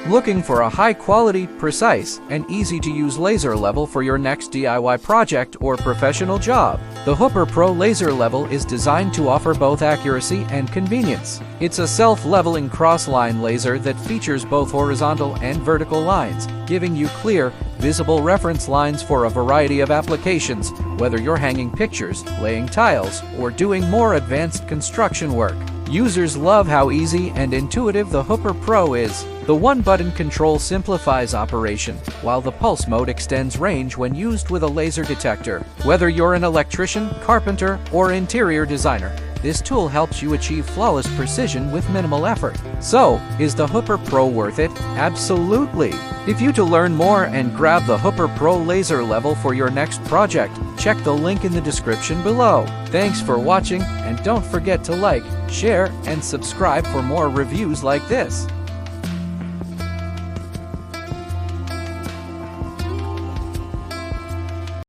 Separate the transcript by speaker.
Speaker 1: Looking for a high-quality, precise, and easy-to-use laser level for your next DIY project or professional job? The Hooper Pro Laser Level is designed to offer both accuracy and convenience. It's a self-leveling cross-line laser that features both horizontal and vertical lines, giving you clear, visible reference lines for a variety of applications, whether you're hanging pictures, laying tiles, or doing more advanced construction work. Users love how easy and intuitive the Hooper Pro is. The one-button control simplifies operation, while the pulse mode extends range when used with a laser detector. Whether you're an electrician, carpenter, or interior designer, this tool helps you achieve flawless precision with minimal effort. So, is the Hooper Pro worth it? Absolutely! If you to learn more and grab the Hooper Pro Laser Level for your next project, check the link in the description below. Thanks for watching, and don't forget to like, share, and subscribe for more reviews like this.